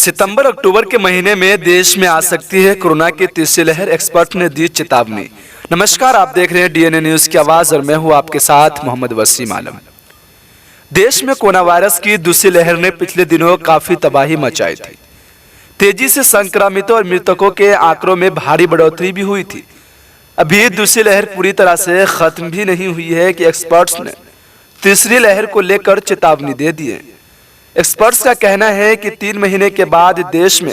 सितंबर अक्टूबर के महीने में देश में आ सकती है कोरोना की तीसरी लहर, एक्सपर्ट ने दी चेतावनी। नमस्कार, आप देख रहे हैं डीएनए न्यूज की आवाज और मैं हूं आपके साथ मोहम्मद वसीम आलम। देश में कोरोना वायरस की दूसरी लहर ने पिछले दिनों काफी तबाही मचाई थी। तेजी से संक्रमितों और मृतकों के आंकड़ों में भारी बढ़ोतरी भी हुई थी। अभी दूसरी लहर पूरी तरह से खत्म भी नहीं हुई है कि एक्सपर्ट्स ने तीसरी लहर को लेकर चेतावनी दे दी है। एक्सपर्ट्स का कहना है कि 3 महीने के बाद देश में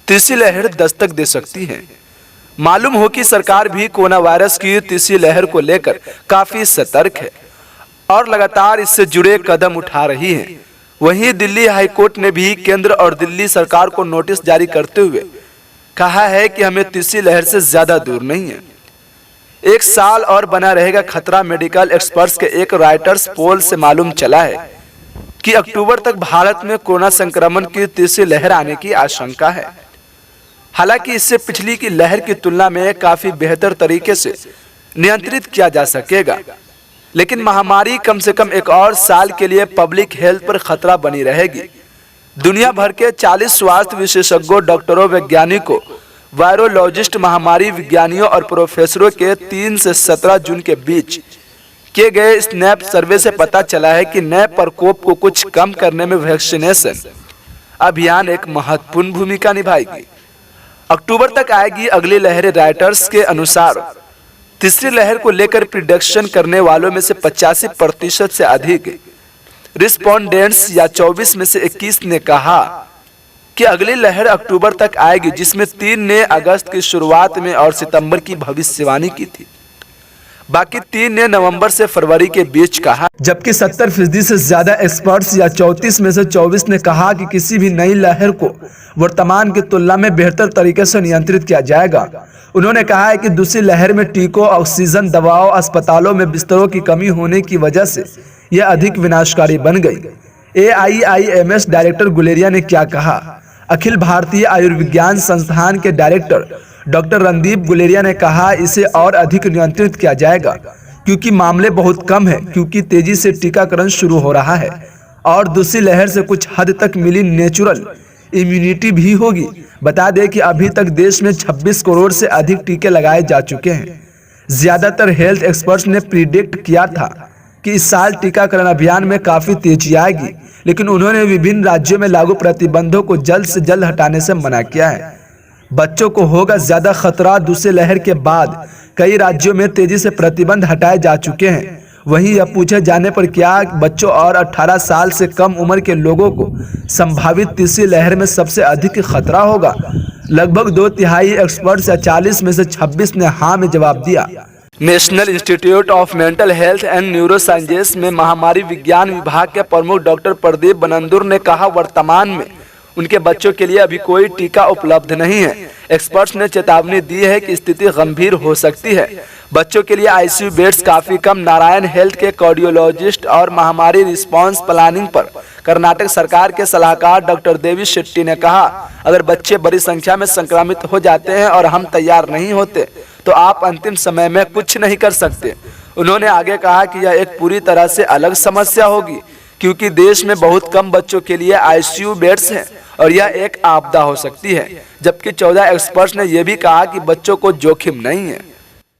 तीसरी लहर दस्तक दे सकती है। मालूम हो कि सरकार भी कोरोना वायरस की तीसरी लहर को लेकर काफी सतर्क है और लगातार इससे जुड़े कदम उठा रही है। वहीं दिल्ली हाईकोर्ट ने भी केंद्र और दिल्ली सरकार को नोटिस जारी करते हुए कहा है कि हमें तीसरी लहर से ज्यादा दूर नहीं है। 1 साल और बना रहेगा खतरा। मेडिकल एक्सपर्ट्स के एक रॉयटर्स पोल से मालूम चला है कि अक्टूबर तक भारत में कोरोना संक्रमण की तीसरी लहर आने की आशंका है। हालांकि इससे पिछली की लहर की तुलना में काफी बेहतर तरीके से नियंत्रित किया जा सकेगा, लेकिन महामारी कम से कम 1 और साल के लिए पब्लिक हेल्थ पर खतरा बनी रहेगी। दुनिया भर के 40 स्वास्थ्य विशेषज्ञों, डॉक्टरों, वैज्ञानिकों, वायरोलॉजिस्ट, महामारी विज्ञानियों और प्रोफेसरों के 3 से 17 जून के बीच किए गए स्नैप सर्वे से पता चला है कि नए प्रकोप को कुछ कम करने में वैक्सीनेशन अभियान एक महत्वपूर्ण भूमिका निभाएगी। अक्टूबर तक आएगी अगली लहर। राइटर्स के अनुसार तीसरी लहर को लेकर प्रिडिक्शन करने वालों में से 85% से अधिक रिस्पोंडेंट्स या 24 में से 21 ने कहा कि अगली लहर अक्टूबर तक आएगी, जिसमें 3 ने अगस्त की शुरुआत में और सितंबर की भविष्यवाणी की थी। बाकी 3 ने नवंबर से फरवरी के बीच कहा, जबकि 70% से ज्यादा एक्सपर्ट्स या 34 में से 24 ने कहा कि किसी भी नई लहर को वर्तमान की तुलना में बेहतर तरीके से नियंत्रित किया जाएगा। उन्होंने कहा है कि दूसरी लहर में टीकों, ऑक्सीजन, दवाओं, अस्पतालों में बिस्तरों की कमी होने की वजह से यह अधिक विनाशकारी बन गई। AIIMS डायरेक्टर गुलेरिया ने क्या कहा? अखिल भारतीय आयुर्विज्ञान संस्थान के डायरेक्टर डॉक्टर रणदीप गुलेरिया ने कहा, इसे और अधिक नियंत्रित किया जाएगा क्योंकि मामले बहुत कम है, क्योंकि तेजी से टीकाकरण शुरू हो रहा है और दूसरी लहर से कुछ हद तक मिली नेचुरल इम्यूनिटी भी होगी। बता दें कि अभी तक देश में 26 करोड़ से अधिक टीके लगाए जा चुके हैं। ज्यादातर हेल्थ एक्सपर्ट्स ने प्रिडिक्ट किया था कि इस साल टीकाकरण अभियान में काफी तेजी आएगी, लेकिन उन्होंने विभिन्न राज्यों में लागू प्रतिबंधों को जल्द से जल्द हटाने से मना किया है। बच्चों को होगा ज्यादा खतरा। दूसरी लहर के बाद कई राज्यों में तेजी से प्रतिबंध हटाए जा चुके हैं। वहीं यह पूछे जाने पर क्या बच्चों और 18 साल से कम उम्र के लोगों को संभावित तीसरी लहर में सबसे अधिक खतरा होगा? लगभग 2/3 एक्सपर्ट्स या 40 में से 26 ने हाँ में जवाब दिया। National institute of mental health and neuro sciences में महामारी विज्ञान विभाग के प्रमुख डॉक्टर प्रदीप बनंदुर ने कहा, वर्तमान में उनके बच्चों के लिए अभी कोई टीका उपलब्ध नहीं है। एक्सपर्ट्स ने चेतावनी दी है कि स्थिति गंभीर हो सकती है। बच्चों के लिए ICU बेड्स काफी कम। नारायण हेल्थ के कार्डियोलॉजिस्ट और महामारी रिस्पांस प्लानिंग पर कर्नाटक सरकार के सलाहकार डॉक्टर देवी शेट्टी ने कहा, अगर बच्चे बड़ी संख्या में संक्रमित हो जाते हैं और हम तैयार नहीं होते तो आप अंतिम समय में कुछ नहीं कर सकते। उन्होंने आगे कहा कि यह एक पूरी तरह से अलग समस्या होगी क्योंकि देश में बहुत कम बच्चों के लिए ICU बेड्स हैं और यह एक आपदा हो सकती है। जबकि 14 एक्सपर्ट्स ने यह भी कहा कि बच्चों को जोखिम नहीं है।